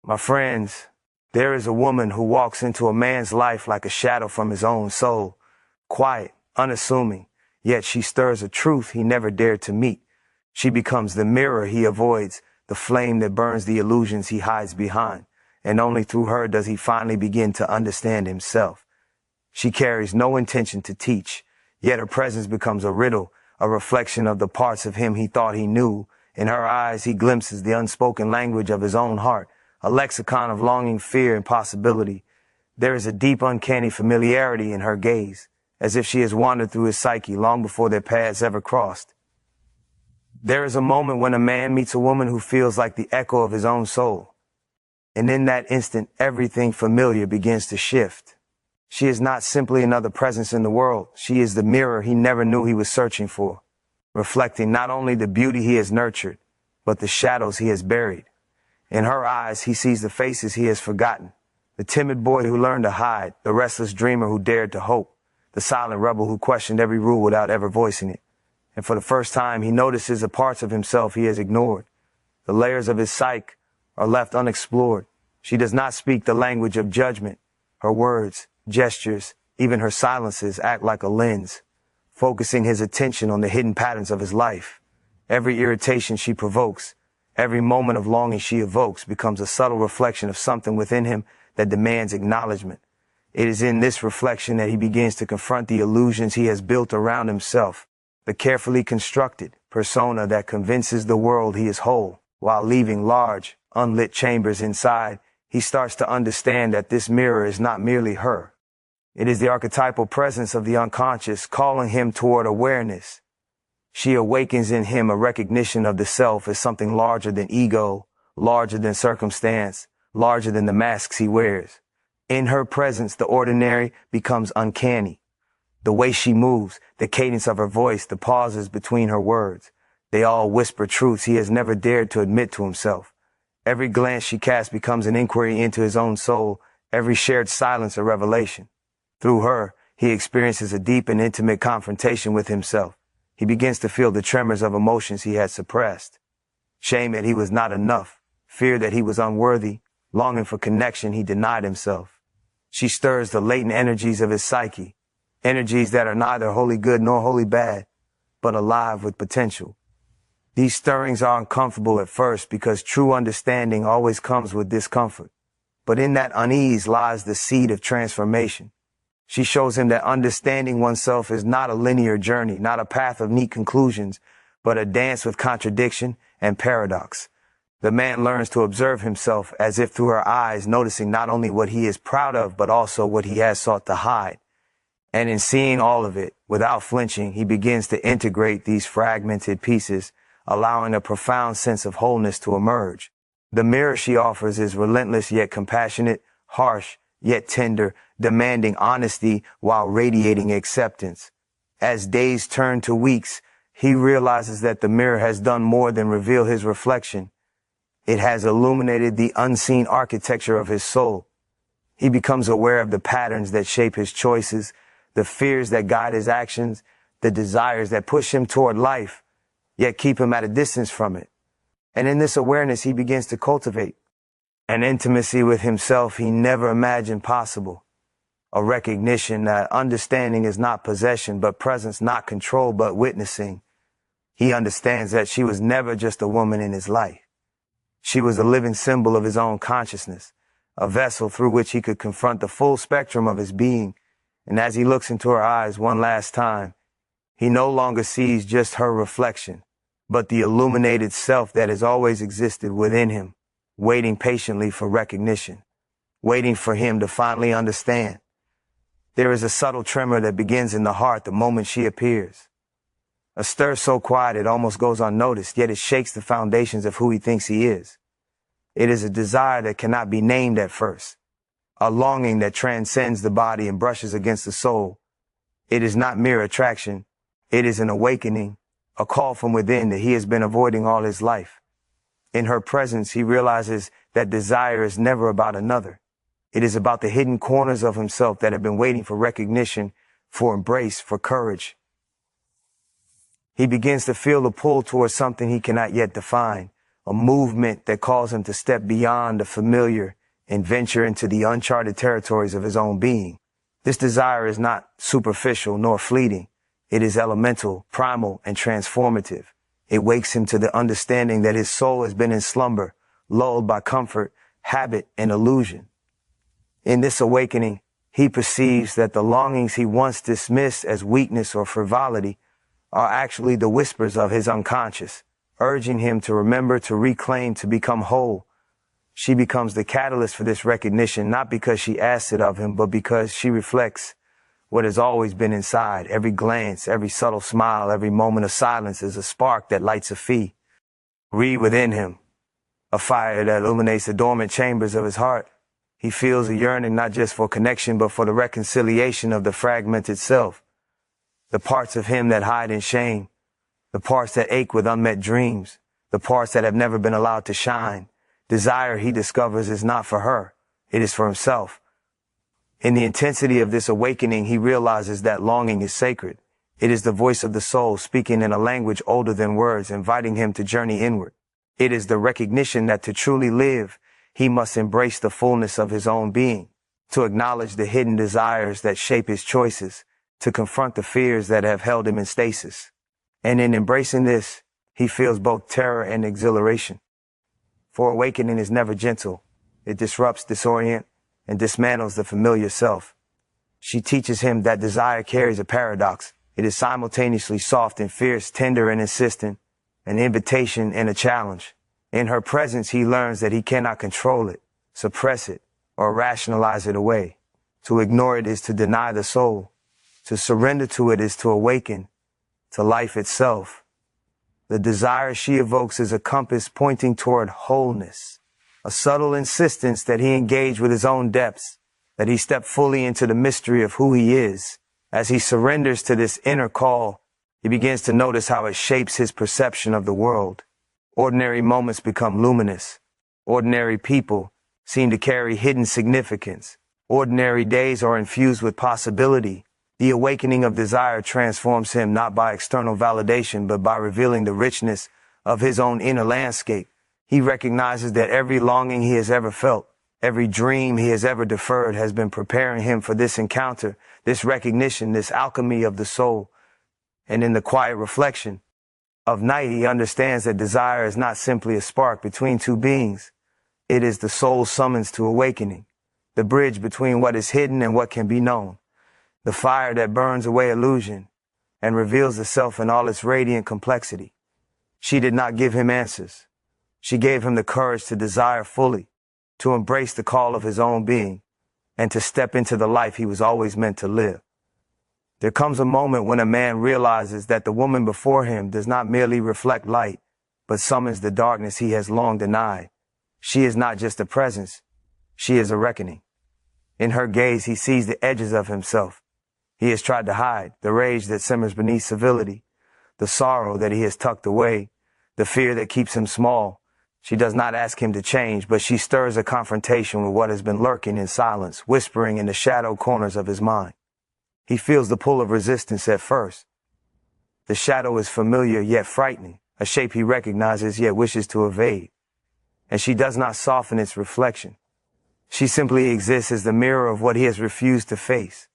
My friends, there is a woman who walks into a man's life like a shadow from his own soul, quiet, unassuming, yet she stirs a truth he never dared to meet. She becomes the mirror he avoids, the flame that burns the illusions he hides behind, and only through her does he finally begin to understand himself. She carries no intention to teach, yet her presence becomes a riddle, a reflection of the parts of him he thought he knew. In her eyes he glimpses the unspoken language of his own heart, a lexicon of longing, fear, and possibility. There is a deep, uncanny familiarity in her gaze, as if she has wandered through his psyche long before their paths ever crossed. There is a moment when a man meets a woman who feels like the echo of his own soul. And in that instant, everything familiar begins to shift. She is not simply another presence in the world. She is the mirror he never knew he was searching for, reflecting not only the beauty he has nurtured, but the shadows he has buried. In her eyes, he sees the faces he has forgotten, the timid boy who learned to hide, the restless dreamer who dared to hope, the silent rebel who questioned every rule without ever voicing it. And for the first time, he notices the parts of himself he has ignored. The layers of his psyche are left unexplored. She does not speak the language of judgment. Her words, gestures, even her silences act like a lens, focusing his attention on the hidden patterns of his life. Every irritation she provokes, every moment of longing she evokes becomes a subtle reflection of something within him that demands acknowledgement. It is in this reflection that he begins to confront the illusions he has built around himself, the carefully constructed persona that convinces the world he is whole, while leaving large, unlit chambers inside. He starts to understand that this mirror is not merely her. It is the archetypal presence of the unconscious calling him toward awareness. She awakens in him a recognition of the self as something larger than ego, larger than circumstance, larger than the masks he wears. In her presence, the ordinary becomes uncanny. The way she moves, the cadence of her voice, the pauses between her words, they all whisper truths he has never dared to admit to himself. Every glance she casts becomes an inquiry into his own soul, every shared silence a revelation. Through her, he experiences a deep and intimate confrontation with himself. He begins to feel the tremors of emotions he had suppressed. Shame that he was not enough, fear that he was unworthy, longing for connection he denied himself. She stirs the latent energies of his psyche, energies that are neither wholly good nor wholly bad, but alive with potential. These stirrings are uncomfortable at first because true understanding always comes with discomfort. But in that unease lies the seed of transformation. She shows him that understanding oneself is not a linear journey, not a path of neat conclusions, but a dance with contradiction and paradox. The man learns to observe himself as if through her eyes, noticing not only what he is proud of, but also what he has sought to hide. And in seeing all of it, without flinching, he begins to integrate these fragmented pieces, allowing a profound sense of wholeness to emerge. The mirror she offers is relentless yet compassionate, harsh yet tender, demanding honesty while radiating acceptance. As days turn to weeks, he realizes that the mirror has done more than reveal his reflection. It has illuminated the unseen architecture of his soul. He becomes aware of the patterns that shape his choices, the fears that guide his actions, the desires that push him toward life, yet keep him at a distance from it. And in this awareness, he begins to cultivate an intimacy with himself he never imagined possible. A recognition that understanding is not possession, but presence, not control, but witnessing. He understands that she was never just a woman in his life. She was a living symbol of his own consciousness, a vessel through which he could confront the full spectrum of his being. And as he looks into her eyes one last time, he no longer sees just her reflection, but the illuminated self that has always existed within him, waiting patiently for recognition, waiting for him to finally understand. There is a subtle tremor that begins in the heart the moment she appears. A stir so quiet it almost goes unnoticed, yet it shakes the foundations of who he thinks he is. It is a desire that cannot be named at first, a longing that transcends the body and brushes against the soul. It is not mere attraction. It is an awakening, a call from within that he has been avoiding all his life. In her presence, he realizes that desire is never about another. It is about the hidden corners of himself that have been waiting for recognition, for embrace, for courage. He begins to feel the pull towards something he cannot yet define, a movement that calls him to step beyond the familiar and venture into the uncharted territories of his own being. This desire is not superficial nor fleeting. It is elemental, primal, and transformative. It wakes him to the understanding that his soul has been in slumber, lulled by comfort, habit, and illusion. In this awakening, he perceives that the longings he once dismissed as weakness or frivolity are actually the whispers of his unconscious, urging him to remember, to reclaim, to become whole. She becomes the catalyst for this recognition, not because she asks it of him, but because she reflects what has always been inside. Every glance, every subtle smile, every moment of silence is a spark that lights a fee. Read within him, a fire that illuminates the dormant chambers of his heart. He feels a yearning not just for connection, but for the reconciliation of the fragmented self. The parts of him that hide in shame, the parts that ache with unmet dreams, the parts that have never been allowed to shine. Desire, he discovers, is not for her. It is for himself. In the intensity of this awakening, he realizes that longing is sacred. It is the voice of the soul speaking in a language older than words, inviting him to journey inward. It is the recognition that to truly live, he must embrace the fullness of his own being, to acknowledge the hidden desires that shape his choices, to confront the fears that have held him in stasis. And in embracing this, he feels both terror and exhilaration. For awakening is never gentle. It disrupts, disorients, and dismantles the familiar self. She teaches him that desire carries a paradox. It is simultaneously soft and fierce, tender and insistent, an invitation and a challenge. In her presence, he learns that he cannot control it, suppress it, or rationalize it away. To ignore it is to deny the soul. To surrender to it is to awaken to life itself. The desire she evokes is a compass pointing toward wholeness, a subtle insistence that he engage with his own depths, that he step fully into the mystery of who he is. As he surrenders to this inner call, he begins to notice how it shapes his perception of the world. Ordinary moments become luminous. Ordinary people seem to carry hidden significance. Ordinary days are infused with possibility. The awakening of desire transforms him not by external validation, but by revealing the richness of his own inner landscape. He recognizes that every longing he has ever felt, every dream he has ever deferred has been preparing him for this encounter, this recognition, this alchemy of the soul. And in the quiet reflection of night, he understands that desire is not simply a spark between two beings. It is the soul's summons to awakening, the bridge between what is hidden and what can be known, the fire that burns away illusion and reveals the self in all its radiant complexity. She did not give him answers. She gave him the courage to desire fully, to embrace the call of his own being, and to step into the life he was always meant to live. There comes a moment when a man realizes that the woman before him does not merely reflect light, but summons the darkness he has long denied. She is not just a presence, she is a reckoning. In her gaze, he sees the edges of himself he has tried to hide, the rage that simmers beneath civility, the sorrow that he has tucked away, the fear that keeps him small. She does not ask him to change, but she stirs a confrontation with what has been lurking in silence, whispering in the shadow corners of his mind. He feels the pull of resistance at first. The shadow is familiar yet frightening, a shape he recognizes yet wishes to evade. And she does not soften its reflection. She simply exists as the mirror of what he has refused to face.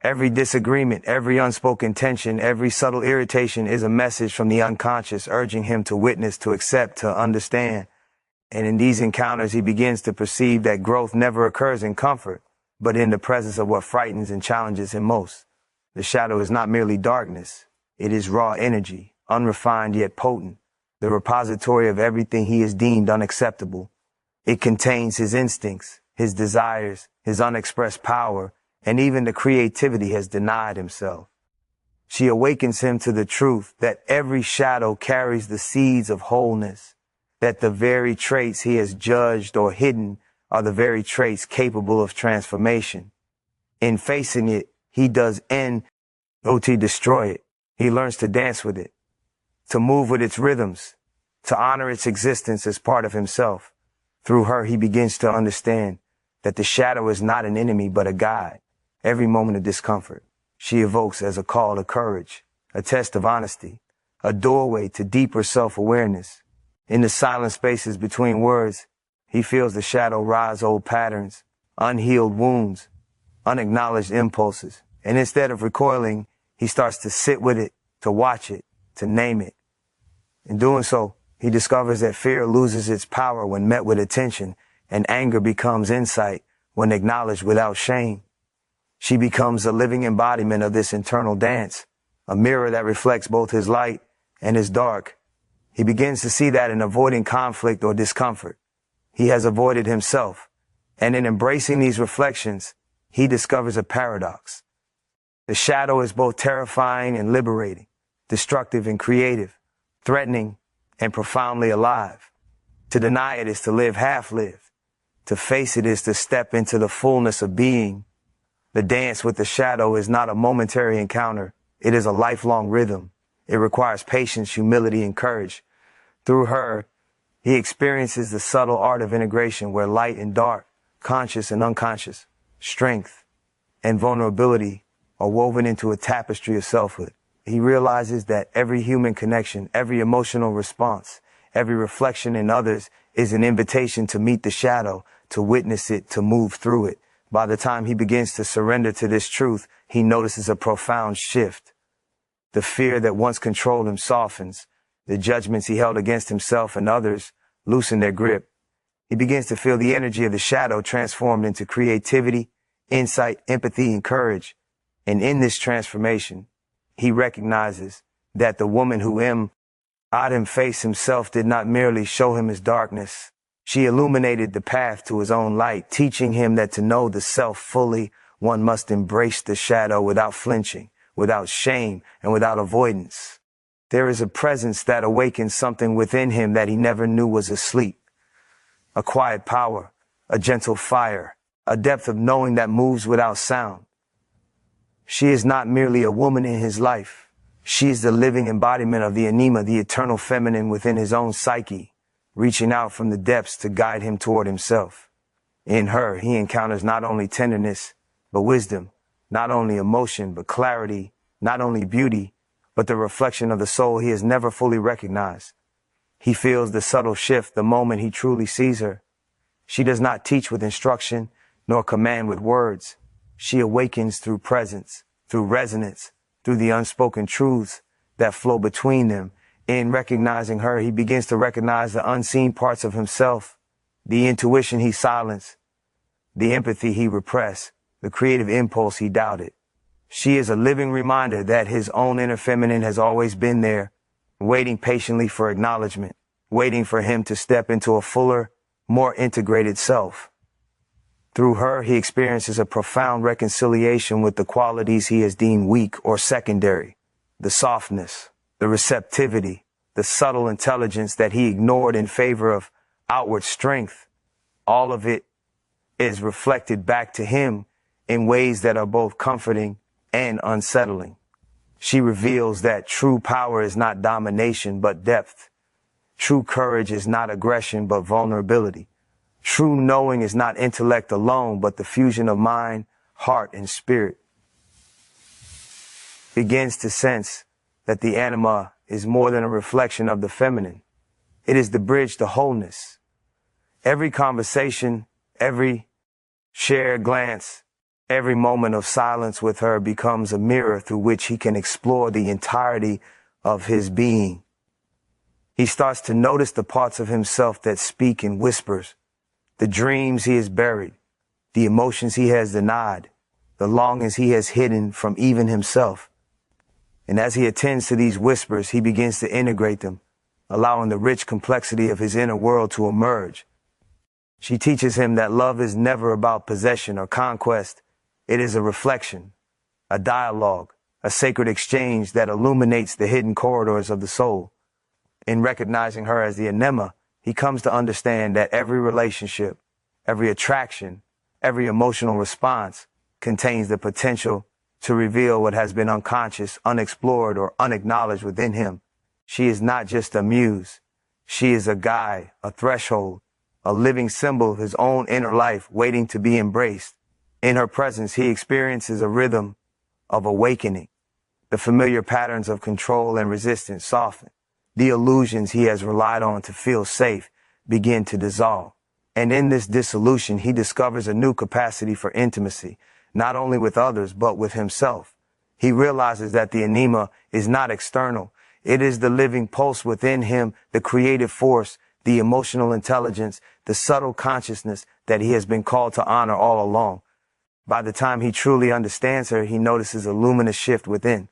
Every disagreement, every unspoken tension, every subtle irritation is a message from the unconscious urging him to witness, to accept, to understand. And in these encounters, he begins to perceive that growth never occurs in comfort, but in the presence of what frightens and challenges him most. The shadow is not merely darkness. It is raw energy, unrefined yet potent, the repository of everything he has deemed unacceptable. It contains his instincts, his desires, his unexpressed power, and even the creativity has denied himself. She awakens him to the truth that every shadow carries the seeds of wholeness, that the very traits he has judged or hidden are the very traits capable of transformation. In facing it, he does destroy it. He learns to dance with it, to move with its rhythms, to honor its existence as part of himself. Through her, he begins to understand that the shadow is not an enemy but a guide. Every moment of discomfort she evokes as a call to courage, a test of honesty, a doorway to deeper self-awareness. In the silent spaces between words, he feels the shadow rise old patterns, unhealed wounds, unacknowledged impulses. And instead of recoiling, he starts to sit with it, to watch it, to name it. In doing so, he discovers that fear loses its power when met with attention, and anger becomes insight when acknowledged without shame. She becomes a living embodiment of this internal dance, a mirror that reflects both his light and his dark. He begins to see that in avoiding conflict or discomfort, he has avoided himself. And in embracing these reflections, he discovers a paradox. The shadow is both terrifying and liberating, destructive and creative, threatening and profoundly alive. To deny it is to live half-lived. To face it is to step into the fullness of being. The dance with the shadow is not a momentary encounter. It is a lifelong rhythm. It requires patience, humility, and courage. Through her, he experiences the subtle art of integration where light and dark, conscious and unconscious, strength and vulnerability are woven into a tapestry of selfhood. He realizes that every human connection, every emotional response, every reflection in others is an invitation to meet the shadow, to witness it, to move through it. By the time he begins to surrender to this truth, he notices a profound shift. The fear that once controlled him softens. The judgments he held against himself and others loosen their grip. He begins to feel the energy of the shadow transformed into creativity, insight, empathy, and courage. And in this transformation, he recognizes that the woman who made him face himself did not merely show him his darkness. She illuminated the path to his own light, teaching him that to know the self fully, one must embrace the shadow without flinching, without shame, and without avoidance. There is a presence that awakens something within him that he never knew was asleep. A quiet power, a gentle fire, a depth of knowing that moves without sound. She is not merely a woman in his life. She is the living embodiment of the anima, the eternal feminine within his own psyche, reaching out from the depths to guide him toward himself. In her, he encounters not only tenderness, but wisdom, not only emotion, but clarity, not only beauty, but the reflection of the soul he has never fully recognized. He feels the subtle shift the moment he truly sees her. She does not teach with instruction, nor command with words. She awakens through presence, through resonance, through the unspoken truths that flow between them. In recognizing her, he begins to recognize the unseen parts of himself, the intuition he silenced, the empathy he repressed, the creative impulse he doubted. She is a living reminder that his own inner feminine has always been there, waiting patiently for acknowledgement, waiting for him to step into a fuller, more integrated self. Through her, he experiences a profound reconciliation with the qualities he has deemed weak or secondary, the softness, the receptivity, the subtle intelligence that he ignored in favor of outward strength. All of it is reflected back to him in ways that are both comforting and unsettling. She reveals that true power is not domination, but depth. True courage is not aggression, but vulnerability. True knowing is not intellect alone, but the fusion of mind, heart, and spirit. Begins to sense that the anima is more than a reflection of the feminine. It is the bridge to wholeness. Every conversation, every shared glance, every moment of silence with her becomes a mirror through which he can explore the entirety of his being. He starts to notice the parts of himself that speak in whispers, the dreams he has buried, the emotions he has denied, the longings he has hidden from even himself. And as he attends to these whispers, he begins to integrate them, allowing the rich complexity of his inner world to emerge. She teaches him that love is never about possession or conquest. It is a reflection, a dialogue, a sacred exchange that illuminates the hidden corridors of the soul. In recognizing her as the anima, he comes to understand that every relationship, every attraction, every emotional response contains the potential to reveal what has been unconscious, unexplored, or unacknowledged within him. She is not just a muse. She is a guide, a threshold, a living symbol of his own inner life waiting to be embraced. In her presence, he experiences a rhythm of awakening. The familiar patterns of control and resistance soften. The illusions he has relied on to feel safe begin to dissolve. And in this dissolution, he discovers a new capacity for intimacy, not only with others, but with himself. He realizes that the anima is not external. It is the living pulse within him, the creative force, the emotional intelligence, the subtle consciousness that he has been called to honor all along. By the time he truly understands her, he notices a luminous shift within.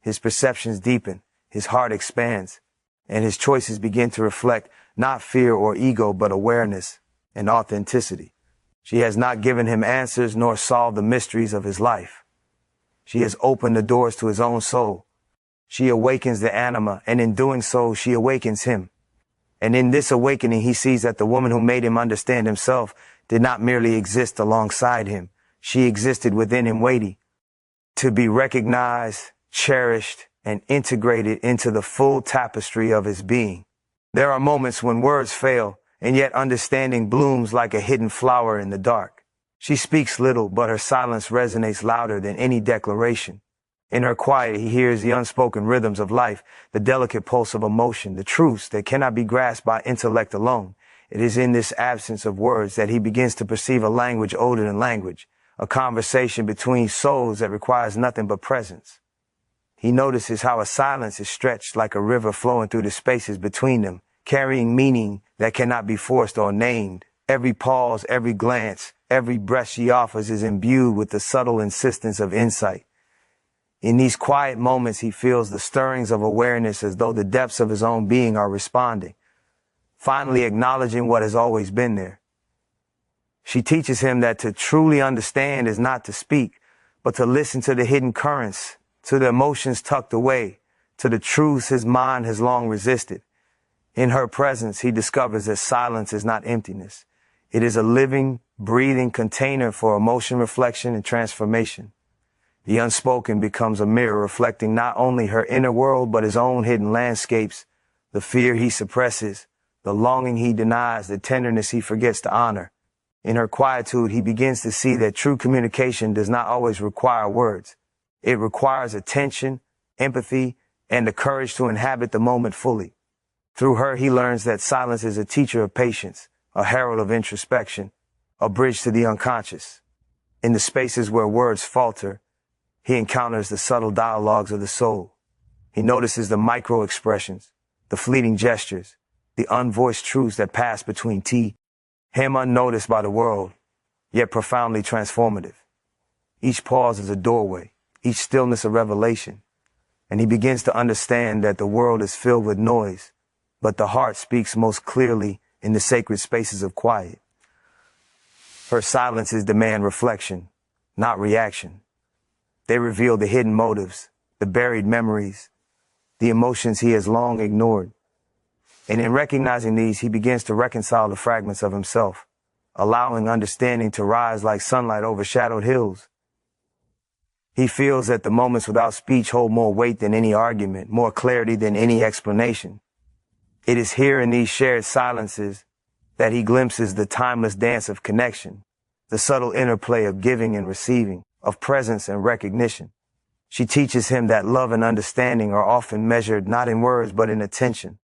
His perceptions deepen, his heart expands, and his choices begin to reflect not fear or ego, but awareness and authenticity. She has not given him answers nor solved the mysteries of his life. She has opened the doors to his own soul. She awakens the anima, and in doing so, she awakens him. And in this awakening, he sees that the woman who made him understand himself did not merely exist alongside him. She existed within him, waiting to be recognized, cherished, and integrated into the full tapestry of his being. There are moments when words fail, and yet understanding blooms like a hidden flower in the dark. She speaks little, but her silence resonates louder than any declaration. In her quiet, he hears the unspoken rhythms of life, the delicate pulse of emotion, the truths that cannot be grasped by intellect alone. It is in this absence of words that he begins to perceive a language older than language, a conversation between souls that requires nothing but presence. He notices how a silence is stretched like a river flowing through the spaces between them, carrying meaning that cannot be forced or named. Every pause, every glance, every breath she offers is imbued with the subtle insistence of insight. In these quiet moments, he feels the stirrings of awareness as though the depths of his own being are responding, finally acknowledging what has always been there. She teaches him that to truly understand is not to speak, but to listen to the hidden currents, to the emotions tucked away, to the truths his mind has long resisted. In her presence, he discovers that silence is not emptiness. It is a living, breathing container for emotion, reflection, and transformation. The unspoken becomes a mirror reflecting not only her inner world, but his own hidden landscapes, the fear he suppresses, the longing he denies, the tenderness he forgets to honor. In her quietude, he begins to see that true communication does not always require words. It requires attention, empathy, and the courage to inhabit the moment fully. Through her, he learns that silence is a teacher of patience, a herald of introspection, a bridge to the unconscious. In the spaces where words falter, he encounters the subtle dialogues of the soul. He notices the micro-expressions, the fleeting gestures, the unvoiced truths that pass between him unnoticed by the world, yet profoundly transformative. Each pause is a doorway, each stillness a revelation, and he begins to understand that the world is filled with noise, but the heart speaks most clearly in the sacred spaces of quiet. Her silences demand reflection, not reaction. They reveal the hidden motives, the buried memories, the emotions he has long ignored. And in recognizing these, he begins to reconcile the fragments of himself, allowing understanding to rise like sunlight over shadowed hills. He feels that the moments without speech hold more weight than any argument, more clarity than any explanation. It is here in these shared silences that he glimpses the timeless dance of connection, the subtle interplay of giving and receiving, of presence and recognition. She teaches him that love and understanding are often measured not in words but in attention.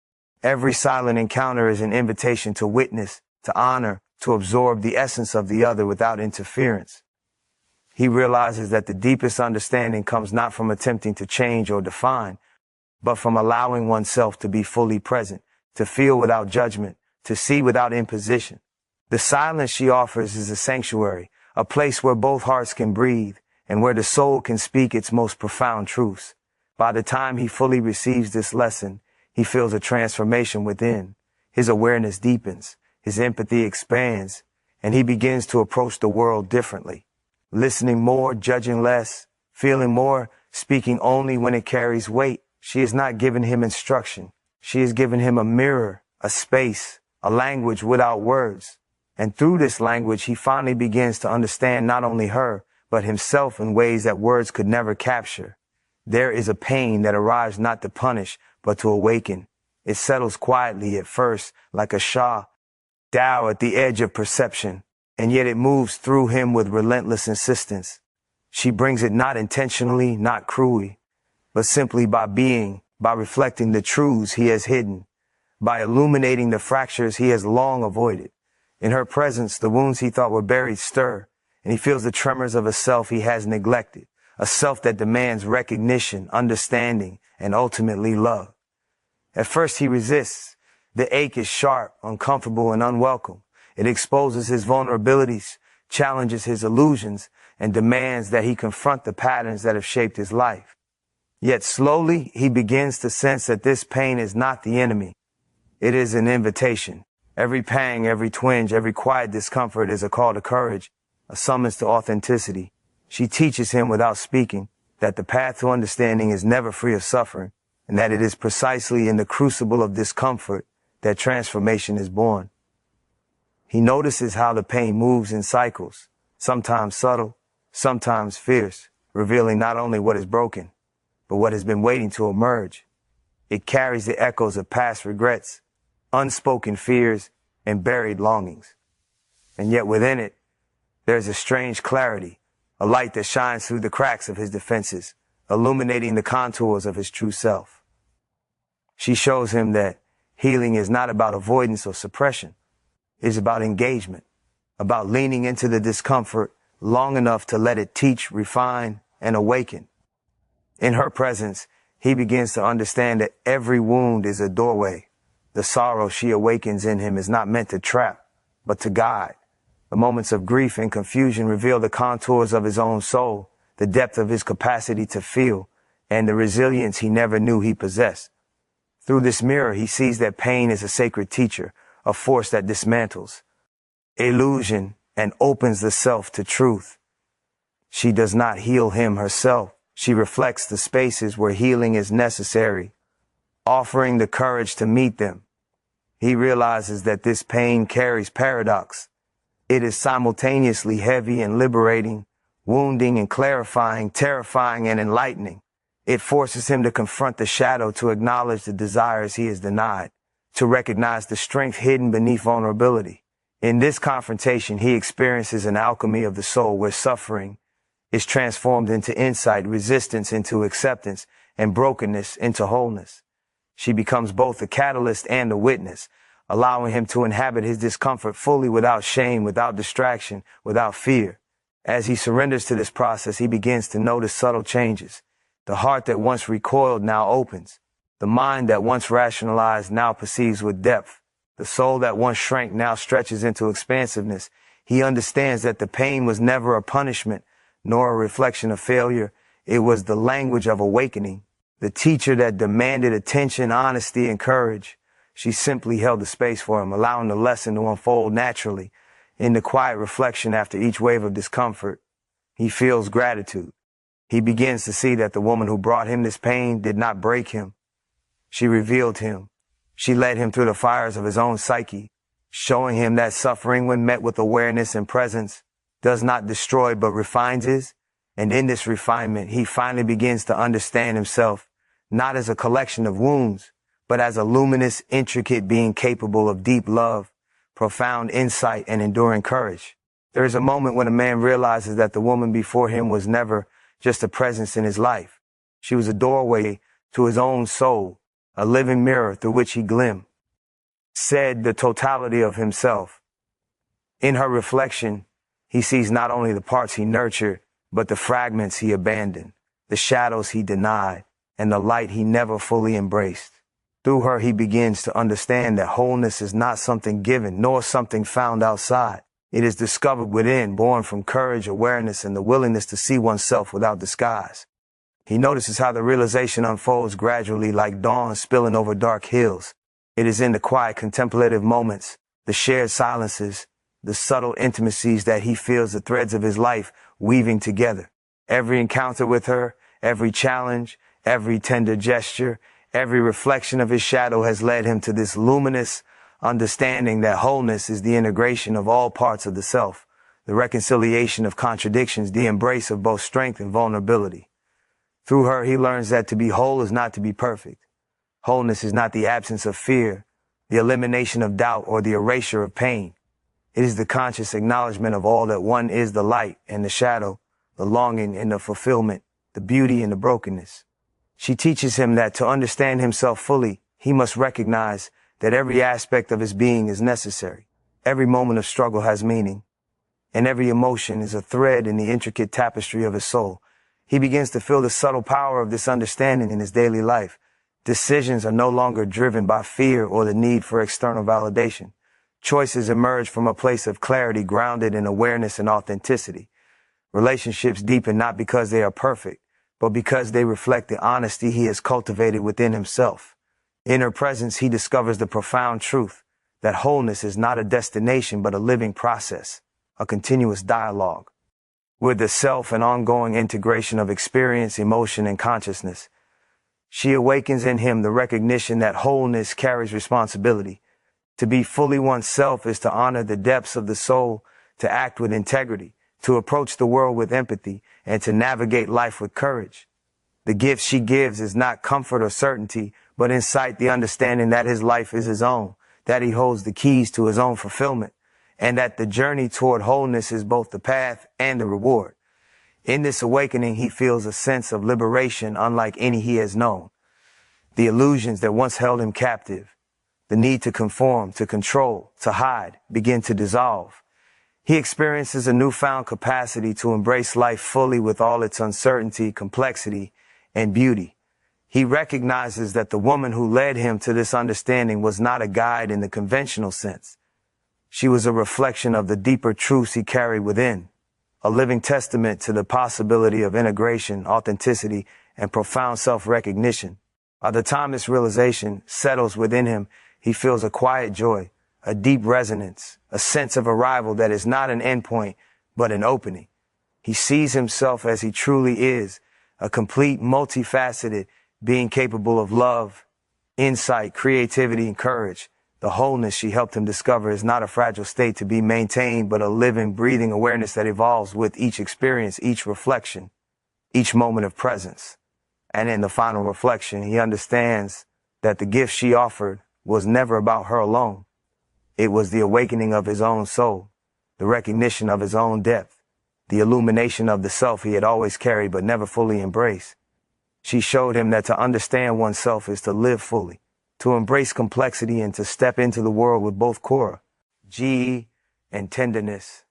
Every silent encounter is an invitation to witness, to honor, to absorb the essence of the other without interference. He realizes that the deepest understanding comes not from attempting to change or define, but from allowing oneself to be fully present, to feel without judgment, to see without imposition. The silence she offers is a sanctuary, a place where both hearts can breathe and where the soul can speak its most profound truths. By the time he fully receives this lesson, he feels a transformation within. His awareness deepens, his empathy expands, and he begins to approach the world differently, listening more, judging less, feeling more, speaking only when it carries weight. She has not given him instruction. She has given him a mirror, a space, a language without words. And through this language, he finally begins to understand not only her, but himself in ways that words could never capture. There is a pain that arrives not to punish, but to awaken. It settles quietly at first, like a Shah Dao at the edge of perception, and yet it moves through him with relentless insistence. She brings it not intentionally, not cruelly, but simply by being, by reflecting the truths he has hidden, by illuminating the fractures he has long avoided. In her presence, the wounds he thought were buried stir, and he feels the tremors of a self he has neglected, a self that demands recognition, understanding, and ultimately love. At first he resists. The ache is sharp, uncomfortable, and unwelcome. It exposes his vulnerabilities, challenges his illusions, and demands that he confront the patterns that have shaped his life. Yet slowly he begins to sense that this pain is not the enemy. It is an invitation. Every pang, every twinge, every quiet discomfort is a call to courage, a summons to authenticity. She teaches him without speaking that the path to understanding is never free of suffering, and that it is precisely in the crucible of discomfort that transformation is born. He notices how the pain moves in cycles, sometimes subtle, sometimes fierce, revealing not only what is broken, but what has been waiting to emerge. It carries the echoes of past regrets, unspoken fears, and buried longings. And yet within it, there's a strange clarity, a light that shines through the cracks of his defenses, illuminating the contours of his true self. She shows him that healing is not about avoidance or suppression. It's about engagement, about leaning into the discomfort long enough to let it teach, refine, and awaken. In her presence, he begins to understand that every wound is a doorway. The sorrow she awakens in him is not meant to trap, but to guide. The moments of grief and confusion reveal the contours of his own soul, the depth of his capacity to feel, and the resilience he never knew he possessed. Through this mirror, he sees that pain is a sacred teacher, a force that dismantles illusion and opens the self to truth. She does not heal him herself. She reflects the spaces where healing is necessary, offering the courage to meet them. He realizes that this pain carries paradox. It is simultaneously heavy and liberating, wounding and clarifying, terrifying and enlightening. It forces him to confront the shadow, to acknowledge the desires he has denied, to recognize the strength hidden beneath vulnerability. In this confrontation, he experiences an alchemy of the soul where suffering is transformed into insight, resistance into acceptance, and brokenness into wholeness. She becomes both a catalyst and a witness, allowing him to inhabit his discomfort fully without shame, without distraction, without fear. As he surrenders to this process, he begins to notice subtle changes. The heart that once recoiled now opens. The mind that once rationalized now perceives with depth. The soul that once shrank now stretches into expansiveness. He understands that the pain was never a punishment, nor a reflection of failure. It was the language of awakening, the teacher that demanded attention, honesty, and courage. She simply held the space for him, allowing the lesson to unfold naturally. In the quiet reflection after each wave of discomfort, he feels gratitude. He begins to see that the woman who brought him this pain did not break him. She revealed him. She led him through the fires of his own psyche, showing him that suffering, when met with awareness and presence, does not destroy but refines his. And in this refinement, he finally begins to understand himself, not as a collection of wounds, but as a luminous, intricate being capable of deep love, profound insight, and enduring courage. There is a moment when a man realizes that the woman before him was never just a presence in his life. She was a doorway to his own soul, a living mirror through which he glimpsed the totality of himself. In her reflection, he sees not only the parts he nurtured, but the fragments he abandoned, the shadows he denied, and the light he never fully embraced. Through her, he begins to understand that wholeness is not something given, nor something found outside. It is discovered within, born from courage, awareness, and the willingness to see oneself without disguise. He notices how the realization unfolds gradually, like dawn spilling over dark hills. It is in the quiet, contemplative moments, the shared silences, the subtle intimacies that he feels the threads of his life weaving together. Every encounter with her, every challenge, every tender gesture, every reflection of his shadow has led him to this luminous understanding that wholeness is the integration of all parts of the self, the reconciliation of contradictions, the embrace of both strength and vulnerability. Through her, he learns that to be whole is not to be perfect. Wholeness is not the absence of fear, the elimination of doubt, or the erasure of pain. It is the conscious acknowledgement of all that one is, the light and the shadow, the longing and the fulfillment, the beauty and the brokenness. She teaches him that to understand himself fully, he must recognize that every aspect of his being is necessary. Every moment of struggle has meaning, and every emotion is a thread in the intricate tapestry of his soul. He begins to feel the subtle power of this understanding in his daily life. Decisions are no longer driven by fear or the need for external validation. Choices emerge from a place of clarity grounded in awareness and authenticity. Relationships deepen not because they are perfect, but because they reflect the honesty he has cultivated within himself. In her presence, he discovers the profound truth that wholeness is not a destination but a living process, a continuous dialogue with the self and ongoing integration of experience, emotion, and consciousness. She awakens in him the recognition that wholeness carries responsibility. To be fully oneself is to honor the depths of the soul, to act with integrity, to approach the world with empathy, and to navigate life with courage. The gift she gives is not comfort or certainty, but insight, the understanding that his life is his own, that he holds the keys to his own fulfillment, and that the journey toward wholeness is both the path and the reward. In this awakening, he feels a sense of liberation unlike any he has known. The illusions that once held him captive, the need to conform, to control, to hide, begin to dissolve. He experiences a newfound capacity to embrace life fully with all its uncertainty, complexity, and beauty. He recognizes that the woman who led him to this understanding was not a guide in the conventional sense. She was a reflection of the deeper truths he carried within, a living testament to the possibility of integration, authenticity, and profound self-recognition. By the time this realization settles within him, he feels a quiet joy, a deep resonance, a sense of arrival that is not an endpoint, but an opening. He sees himself as he truly is, a complete, multifaceted being capable of love, insight, creativity, and courage. The wholeness she helped him discover is not a fragile state to be maintained, but a living, breathing awareness that evolves with each experience, each reflection, each moment of presence. And in the final reflection, he understands that the gift she offered was never about her alone. It was the awakening of his own soul, the recognition of his own depth, the illumination of the self he had always carried but never fully embraced. She showed him that to understand oneself is to live fully, to embrace complexity, and to step into the world with both courage and tenderness.